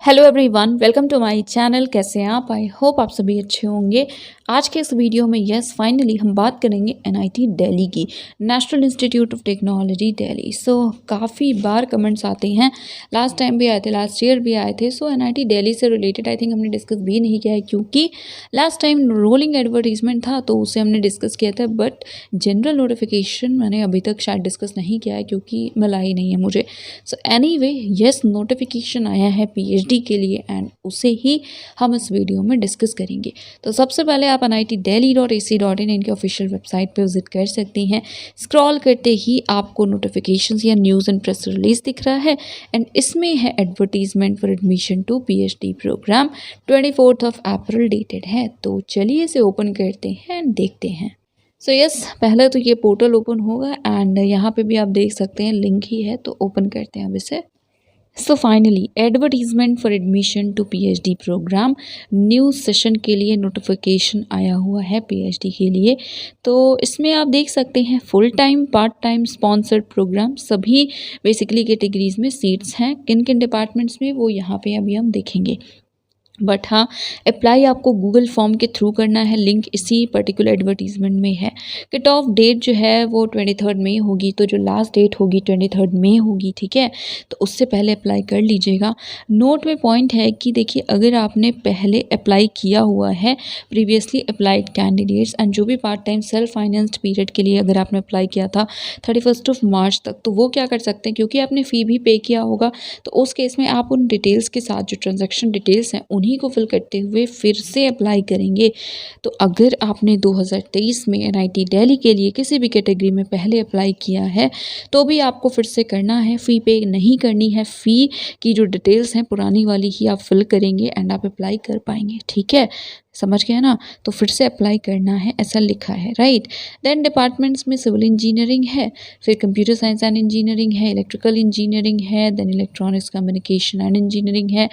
Hello everyone, welcome to my channel. कैसे हैं आप? आई होप आप सभी अच्छे होंगे। आज के इस वीडियो में फाइनली हम बात करेंगे एनआईटी दिल्ली की, national institute of technology Delhi. काफ़ी बार कमेंट्स आते हैं, लास्ट टाइम भी आए थे, लास्ट ईयर भी आए थे। एनआईटी दिल्ली से रिलेटेड आई थिंक हमने डिस्कस भी नहीं किया है, क्योंकि लास्ट टाइम रोलिंग एडवर्टीजमेंट था तो उसे हमने डिस्कस किया था, बट जनरल नोटिफिकेशन मैंने अभी तक शायद डिस्कस नहीं किया है क्योंकि मिला ही नहीं है मुझे। एनीवे यस, नोटिफिकेशन आया है पीएचडी के लिए एंड उसे ही हम इस वीडियो में डिस्कस करेंगे। तो सबसे पहले आप NITdelhi.ac.in इनके ऑफिशियल वेबसाइट पे विजिट कर सकती हैं। स्क्रॉल करते ही आपको नोटिफिकेशंस या न्यूज़ एंड प्रेस रिलीज दिख रहा है एंड इसमें है advertisement for admission to PhD program 24 April dated है। तो चलिए इसे ओपन करते हैं एंड देखते हैं। पहले तो ये पोर्टल ओपन होगा एंड यहाँ पे भी आप देख सकते हैं लिंक ही है, तो ओपन करते हैं अब इसे। Finally advertisement for admission to PhD programme, new session के लिए नोटिफिकेशन आया हुआ है पीएचडी के लिए। तो इसमें आप देख सकते हैं full time, part time, sponsored programme, सभी बेसिकली कैटेगरीज में सीट्स हैं। किन किन डिपार्टमेंट्स में वो यहाँ पे अभी हम देखेंगे, बट हाँ, अप्लाई आपको गूगल फॉर्म के थ्रू करना है। लिंक इसी पर्टिकुलर एडवर्टीजमेंट में है। कट ऑफ डेट जो है वो 23 मई होगी, तो जो लास्ट डेट होगी 23 मई होगी, ठीक है। तो उससे पहले अप्लाई कर लीजिएगा। नोट में पॉइंट है कि देखिए, अगर आपने पहले अप्लाई किया हुआ है, प्रीवियसली अप्लाइड कैंडिडेट्स एंड जो भी part time self financed period के लिए अगर आपने अप्लाई किया था 31 मार्च तक, तो वो क्या कर सकते हैं, क्योंकि आपने फ़ी भी पे किया होगा, तो उस केस में आप उन डिटेल्स के साथ जो ट्रांजैक्शन डिटेल्स हैं उन्हीं को फिल करते हुए फिर से अप्लाई करेंगे। तो अगर आपने 2023 में एनआईटी दिल्ली के लिए किसी भी कैटेगरी में पहले अप्लाई किया है तो भी आपको फिर से करना है। फ़ी पे नहीं करनी है, फ़ी की जो डिटेल्स हैं पुरानी वाली ही आप फिल करेंगे एंड आप अप्लाई कर पाएंगे, ठीक है। समझ गए ना? तो फिर से अप्लाई करना है, ऐसा लिखा है, राइट। देन डिपार्टमेंट्स में सिविल इंजीनियरिंग है, फिर कंप्यूटर साइंस एंड इंजीनियरिंग है, इलेक्ट्रिकल इंजीनियरिंग है, then electronics communication and engineering है,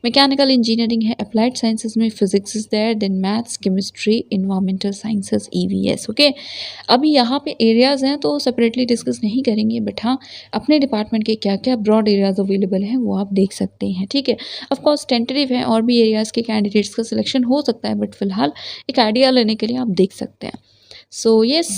मैकेनिकल इंजीनियरिंग है, अप्लाइड साइंसेज में physics is there, then maths, chemistry, environmental sciences, EVS, okay. अभी यहाँ पे एरियाज़ हैं तो सेपरेटली डिस्कस नहीं करेंगे, बट हाँ, अपने डिपार्टमेंट के क्या क्या ब्रॉड एरियाज अवेलेबल हैं वो आप देख सकते हैं, ठीक है। ऑफकोर्स टेंटेटिव है और भी एरियाज़ के कैंडिडेट्स का सिलेक्शन हो सकता है, बट फिलहाल एक आइडिया लेने के लिए आप देख सकते हैं।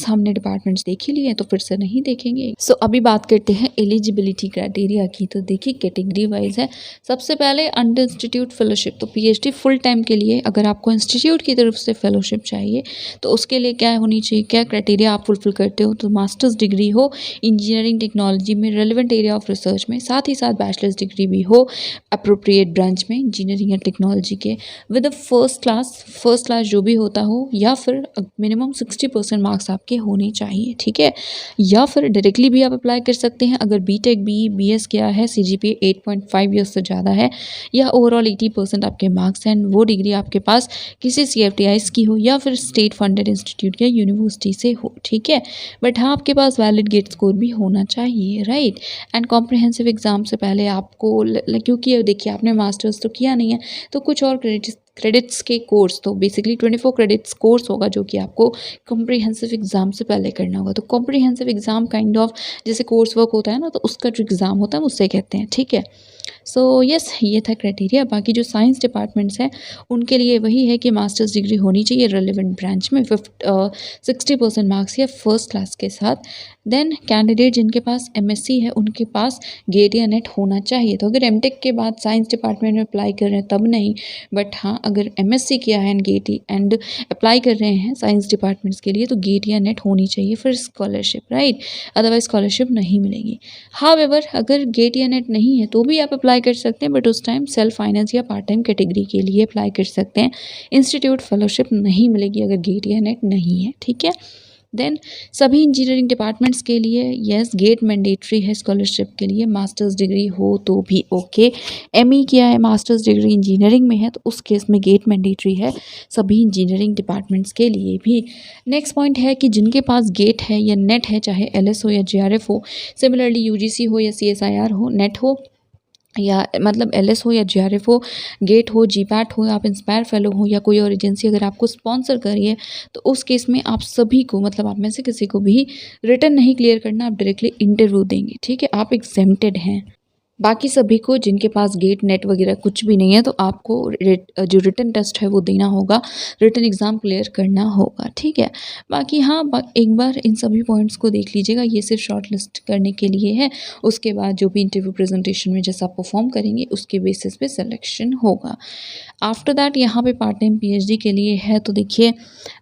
हमने डिपार्टमेंट्स देख ही लिए हैं तो फिर से नहीं देखेंगे। अभी बात करते हैं एलिजिबिलिटी क्राइटेरिया की। तो देखिए, कैटेगरी वाइज है। सबसे पहले अंडर इंस्टीट्यूट फेलोशिप, तो पीएचडी फुल टाइम के लिए अगर आपको इंस्टीट्यूट की तरफ से फेलोशिप चाहिए तो उसके लिए क्या होनी चाहिए, क्या क्राइटेरिया आप फुलफिल करते हो, तो मास्टर्स डिग्री हो इंजीनियरिंग टेक्नोलॉजी में रेलिवेंट एरिया ऑफ रिसर्च में, साथ ही साथ बैचलर्स डिग्री भी हो अप्रोप्रिएट ब्रांच में इंजीनियरिंग या टेक्नोलॉजी के, विद फर्स्ट क्लास जो भी होता हो, या फिर मिनिमम 60% मार्क्स आपके होने चाहिए, ठीक है। या फिर डायरेक्टली भी आप अप्लाई कर सकते हैं अगर बीटेक BS किया है, CGPA 8.5 ईयर्स से ज़्यादा है, या ओवरऑल 80% आपके मार्क्स हैं, वो डिग्री आपके पास किसी CFTIs की हो या फिर स्टेट फंडेड इंस्टीट्यूट या यूनिवर्सिटी से हो, ठीक है। बट हाँ, आपके पास वैलिड गेट स्कोर भी होना चाहिए, राइट। एंड कॉम्प्रिहेंसिव एग्जाम से पहले आपको, क्योंकि देखिए आपने मास्टर्स तो किया नहीं है, तो कुछ और क्रेडिट्स के कोर्स, तो बेसिकली 24 क्रेडिट्स कोर्स होगा जो कि आपको कॉम्प्रिहेंसिव एग्ज़ाम से पहले करना होगा। तो कॉम्प्रिहेंसिव एग्ज़ाम काइंड ऑफ जैसे कोर्स वर्क होता है ना, तो उसका जो एग्ज़ाम होता है उससे कहते हैं, ठीक है। ये था क्राइटेरिया। बाकी जो साइंस डिपार्टमेंट्स हैं उनके लिए वही है कि मास्टर्स डिग्री होनी चाहिए रेलिवेंट ब्रांच में 60% मार्क्स या फर्स्ट क्लास के साथ। देन कैंडिडेट जिनके पास MSc है उनके पास गेट या नेट होना चाहिए। तो अगर एमटेक के बाद साइंस डिपार्टमेंट में अप्लाई कर रहे हैं तब नहीं, बट हाँ, अगर MSc किया है एंड अप्लाई कर रहे हैं साइंस डिपार्टमेंट्स के लिए तो गेट या नेट होनी चाहिए फिर स्कॉलरशिप, राइट। अदरवाइज स्कॉलरशिप नहीं मिलेगी। हाउएवर अगर गेट या नेट नहीं है तो भी आप अप्लाई कर सकते हैं, बट उस टाइम सेल्फ फाइनेंस या पार्ट टाइम कैटेगरी के लिए अप्लाई कर सकते हैं। इंस्टीट्यूट फेलोशिप नहीं मिलेगी अगर गेट या नेट नहीं है, ठीक है। देन सभी इंजीनियरिंग डिपार्टमेंट्स के लिए गेट मैंडेटरी है स्कॉलरशिप के लिए, मास्टर्स डिग्री हो तो भी ओके। ME किया है, मास्टर्स डिग्री इंजीनियरिंग में है, तो उस केस में गेट मैंडेटरी है सभी इंजीनियरिंग डिपार्टमेंट्स के लिए भी। नेक्स्ट पॉइंट है कि जिनके पास गेट है या नेट है, चाहे LS हो या JRF हो, सिमिलरली UGC हो या CSIR हो, नेट हो या मतलब LS हो या JRF हो, गेट हो, GPAT हो, आप इंस्पायर फेलो हो या कोई और एजेंसी अगर आपको स्पॉन्सर करी है, तो उस केस में आप सभी को, मतलब आप में से किसी को भी रिटर्न नहीं क्लियर करना, आप डायरेक्टली इंटरव्यू देंगे, ठीक है। आप एग्जेम्प्टेड हैं। बाकी सभी को जिनके पास गेट नेट वगैरह कुछ भी नहीं है तो आपको जो रिटन टेस्ट है वो देना होगा, रिटन एग्ज़ाम क्लियर करना होगा, ठीक है। बाकी हाँ, एक बार इन सभी पॉइंट्स को देख लीजिएगा, ये सिर्फ शॉर्ट लिस्ट करने के लिए है। उसके बाद जो भी इंटरव्यू प्रेजेंटेशन में जैसा आप परफॉर्म करेंगे उसके बेसिस पे सिलेक्शन होगा। आफ्टर दैट यहाँ पे पार्ट टाइम पीएचडी के लिए है, तो देखिए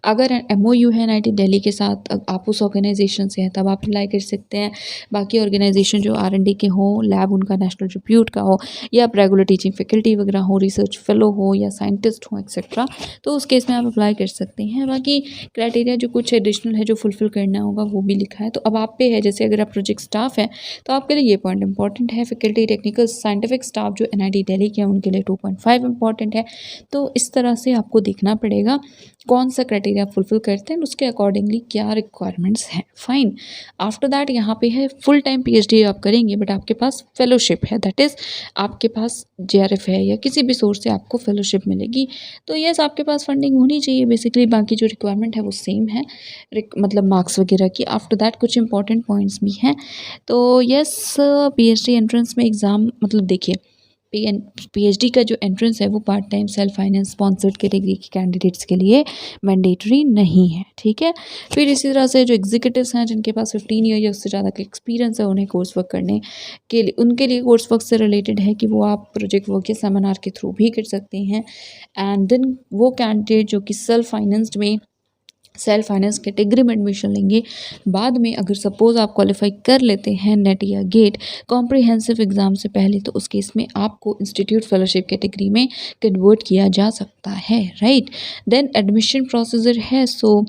अगर एमओयू है एनआईटी दिल्ली के साथ, आप उस ऑर्गेनाइजेशन से हैं तब आप अप्लाई कर सकते हैं। बाकी ऑर्गेनाइजेशन जो आर&डी के हों, लैब उनका नेशनल रिप्यूट का हो, या आप रेगुलर टीचिंग फैकल्टी वगैरह हो, रिसर्च फेलो हो या साइंटिस्ट हो एक्सेट्रा, तो उस केस में आप अप्लाई कर सकते हैं। बाकी क्राइटेरिया जो कुछ एडिशनल है जो फुलफिल करना होगा वो भी लिखा है, तो अब आप पे है। जैसे अगर आप प्रोजेक्ट स्टाफ है तो आपके लिए ये पॉइंट इंपॉर्टेंट है। फैकल्टी टेक्निकल साइंटिफिक स्टाफ जो एनआईटी दिल्ली के हैं उनके लिए 2.5 इंपॉर्टेंट है। तो इस तरह से आपको देखना पड़ेगा कौन सा क्राइटेरिया फुलफिल करते हैं, उसके अकॉर्डिंगली क्या रिक्वायरमेंट्स हैं। फाइन। आफ्टर दैट यहाँ पे है फुल टाइम पीएचडी आप करेंगे बट आपके पास फेलोशिप है, दैट इज़ आपके पास जेआरएफ है या किसी भी सोर्स से आपको फेलोशिप मिलेगी। तो यस, आपके पास फंडिंग होनी चाहिए बेसिकली। बाकी जो रिक्वायरमेंट है वो सेम है, मतलब मार्क्स वगैरह की। आफ्टर दैट कुछ इंपॉर्टेंट पॉइंट्स भी हैं। तो यस, पीएचडी एंट्रेंस में एग्ज़ाम, मतलब देखिए पीएचडी का जो एंट्रेंस है वो part time self finance sponsored category के कैंडिडेट्स के लिए मैंडेटरी नहीं है, ठीक है। फिर इसी तरह से जो एग्जीक्यूटिव्स हैं जिनके पास 15 ईयर या उससे ज़्यादा का एक्सपीरियंस है, उन्हें कोर्स वर्क करने के लिए, उनके लिए कोर्स वर्क से रिलेटेड है कि वो आप प्रोजेक्ट वर्क या सेमिनार के थ्रू भी कर सकते हैं। एंड देन वो कैंडिडेट जो कि सेल्फ फाइनेंस कैटेगरी में एडमिशन लेंगे, बाद में अगर सपोज़ आप क्वालिफाई कर लेते हैं नेट या गेट कॉम्प्रिहेंसिव एग्ज़ाम से पहले, तो उस केस में आपको इंस्टीट्यूट फेलोशिप कैटेगरी में कन्वर्ट किया जा सकता है, राइट। देन एडमिशन प्रोसीजर है। सो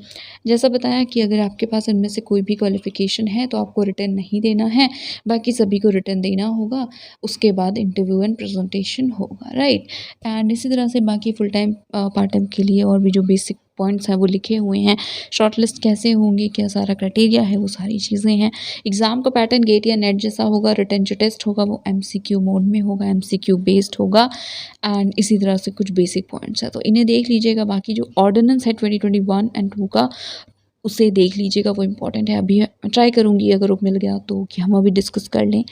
जैसा बताया कि अगर आपके पास इनमें से कोई भी क्वालिफिकेशन है तो आपको रिटर्न नहीं देना है, बाकी सभी को रिटर्न देना होगा। उसके बाद इंटरव्यू एंड प्रेजेंटेशन होगा, राइट। एंड इसी तरह से बाकी फुल टाइम पार्ट टाइम के लिए और भी जो बेसिक पॉइंट्स हैं वो लिखे हुए हैं। शॉर्टलिस्ट कैसे होंगे, क्या सारा क्राइटेरिया है, वो सारी चीज़ें हैं। एग्ज़ाम का पैटर्न गेट या नेट जैसा होगा। रिटन जो टेस्ट होगा वो एमसीक्यू मोड में होगा, एमसीक्यू बेस्ड होगा। एंड इसी तरह से कुछ बेसिक पॉइंट्स हैं तो इन्हें देख लीजिएगा। बाकी जो ऑर्डिनेंस है 2021 एंड 2 का, उसे देख लीजिएगा, वो इंपॉर्टेंट है। अभी ट्राई करूँगी अगर वो मिल गया तो कि हम अभी डिस्कस कर लें।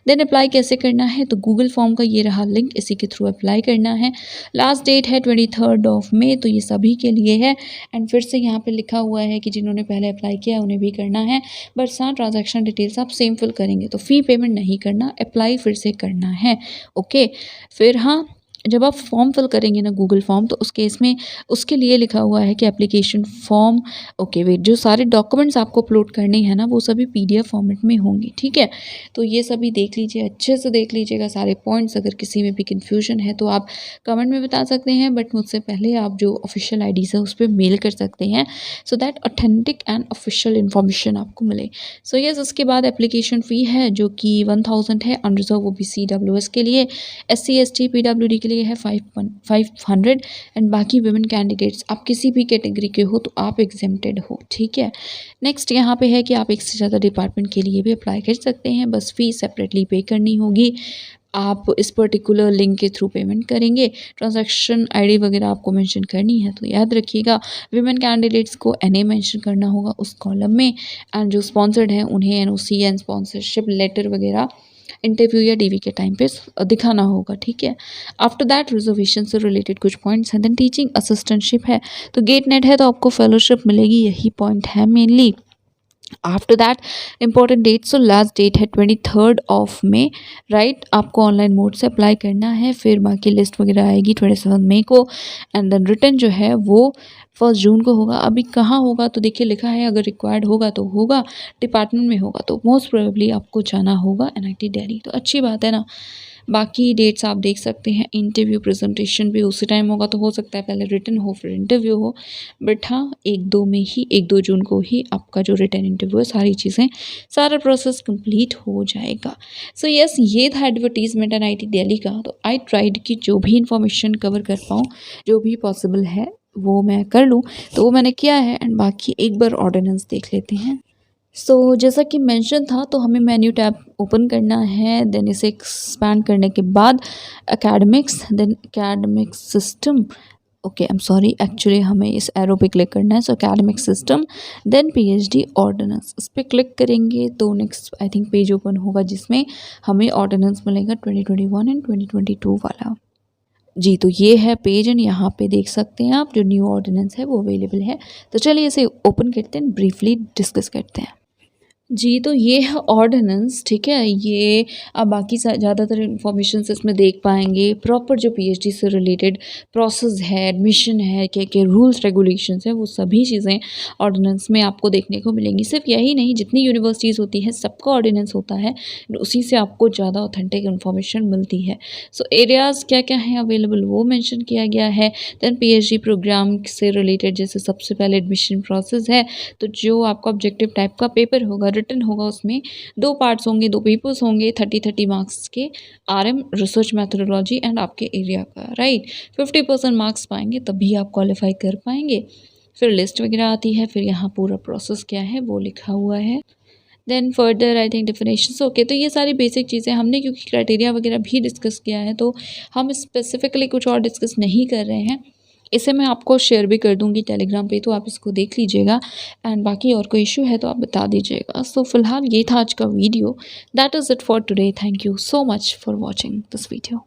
देन अप्लाई कैसे करना है, तो गूगल फॉर्म का ये रहा लिंक, इसी के थ्रू अप्लाई करना है। लास्ट डेट है 23 मई, तो ये सभी के लिए है। एंड फिर से यहाँ पे लिखा हुआ है कि जिन्होंने पहले अप्लाई किया उन्हें भी करना है, बट हाँ ट्रांजैक्शन डिटेल्स आप सेम फिल करेंगे, तो फ़ी पेमेंट नहीं करना, अप्लाई फिर से करना है, ओके। फिर हाँ, जब आप फॉर्म फिल करेंगे ना गूगल फॉर्म, तो उस केस में उसके लिए लिखा हुआ है कि एप्लीकेशन फॉर्म, ओके वेट, जो सारे डॉक्यूमेंट्स आपको अपलोड करने हैं ना वो सभी पीडीएफ फॉर्मेट में होंगे, ठीक है। तो ये सभी देख लीजिए, अच्छे से देख लीजिएगा सारे पॉइंट्स। अगर किसी में भी कन्फ्यूजन है तो आप कमेंट में बता सकते हैं, बट मुझसे पहले आप जो ऑफिशियल आईडीज़ है उस पर मेल कर सकते हैं, so that authentic and official information आपको मिले। सो यस, उसके बाद एप्लीकेशन फ़ी है जो कि 1000 है अनरिजर्व ओबीसी डब्ल्यूएस के लिए। SC ST PWD के लिए है 500। एंड बाकी वुमेन कैंडिडेट्स आप किसी भी कैटेगरी के हो तो आप एग्जेम्प्टेड हो, ठीक है। नेक्स्ट यहाँ पे है कि आप एक से ज़्यादा डिपार्टमेंट के लिए भी अप्लाई कर सकते हैं, बस फीस सेपरेटली पे करनी होगी। आप इस पर्टिकुलर लिंक के थ्रू पेमेंट करेंगे। ट्रांजैक्शन आईडी वगैरह आपको मेंशन करनी है, तो याद रखिएगा विमेन कैंडिडेट्स को NA मेंशन करना होगा उस कॉलम में। एंड जो स्पॉन्सर्ड हैं उन्हें NOC एंड स्पॉन्सरशिप लेटर वगैरह इंटरव्यू या DV के टाइम पे दिखाना होगा, ठीक है। आफ्टर दैट रिजर्वेशन से रिलेटेड कुछ पॉइंट्स हैं। देन टीचिंग असिस्टेंटशिप है तो गेट नेट है तो आपको फेलोशिप मिलेगी, यही पॉइंट है mainly. After that important date, so last date है 23 मई, राइट। आपको ऑनलाइन मोड से अप्लाई करना है। फिर बाकी लिस्ट वगैरह आएगी 27 मई को। एंड देन रिटर्न जो है वो 1 जून को होगा। अभी कहाँ होगा तो देखिए लिखा है, अगर रिक्वायर्ड होगा तो होगा, डिपार्टमेंट में होगा तो मोस्ट प्रोबेबली आपको जाना होगा NIT दिल्ली, तो अच्छी बात है ना। बाकी डेट्स आप देख सकते हैं। इंटरव्यू प्रेजेंटेशन भी उसी टाइम होगा, तो हो सकता है पहले रिटन हो फिर इंटरव्यू हो, बट हाँ 1-2 जून को ही आपका जो रिटन इंटरव्यू है सारी चीज़ें, सारा प्रोसेस कंप्लीट हो जाएगा। सो यस, ये था एडवर्टीजमेंट NIT दिल्ली का। तो आई ट्राइड कि जो भी इंफॉर्मेशन कवर कर पाऊँ, जो भी पॉसिबल है वो मैं कर लूँ, तो वो मैंने किया है। एंड बाकी एक बार ऑर्डिनेंस देख लेते हैं। सो जैसा कि मेंशन था, तो हमें मेन्यू टैब ओपन करना है। देन इसे एक्सपैंड करने के बाद academics, then academic system, okay, I am sorry, actually हमें इस एरो पे क्लिक करना है। So academic system, then PhD ordinance, इस पर क्लिक करेंगे तो next I think page open होगा जिसमें हमें ऑर्डिनेंस मिलेगा 2021 एंड 2022 वाला। जी, तो ये है पेज एंड यहाँ पे देख सकते हैं आप जो न्यू ऑर्डिनेंस है वो अवेलेबल है। तो चलिए इसे ओपन करते हैं, ब्रीफली डिस्कस करते हैं। जी, तो ये है ऑर्डिनेंस, ठीक है। ये आप बाकी ज़्यादातर इन्फॉर्मेशंस इसमें देख पाएंगे। प्रॉपर जो पीएचडी से रिलेटेड प्रोसेस है, एडमिशन है, क्या रूल्स रेगुलेशंस हैं, वो सभी चीज़ें ऑर्डिनेंस में आपको देखने को मिलेंगी। सिर्फ यही नहीं, जितनी यूनिवर्सिटीज़ होती हैं सबका ऑर्डिनेंस होता है, उसी से आपको ज़्यादा ऑथेंटिक इन्फॉर्मेशन मिलती है। सो एरियाज़ क्या क्या हैं अवेलेबल वो मैंशन किया गया है। दैन पीएचडी प्रोग्राम से रिलेटेड जैसे सबसे पहले एडमिशन प्रोसेस है, तो जो आपका ऑब्जेक्टिव टाइप का पेपर होगा, रिटन होगा, उसमें 2 पार्ट्स होंगे, 2 पेपर्स होंगे 30-30 मार्क्स के, आरएम रिसर्च मैथोडोलॉजी एंड आपके एरिया का, राइट। 50% मार्क्स पाएंगे तभी आप क्वालिफाई कर पाएंगे। फिर लिस्ट वगैरह आती है, फिर यहाँ पूरा प्रोसेस क्या है वो लिखा हुआ है। Then further I think definitions, okay. तो ये सारी बेसिक चीज़ें हमने क्योंकि क्राइटेरिया वगैरह भी डिस्कस किया है तो हम स्पेसिफिकली कुछ और डिस्कस नहीं कर रहे हैं। इसे मैं आपको शेयर भी कर दूंगी टेलीग्राम पे, तो आप इसको देख लीजिएगा। एंड बाकी और कोई इशू है तो आप बता दीजिएगा। सो फिलहाल ये था आज का video. That is it for today. Thank you so much for watching this video.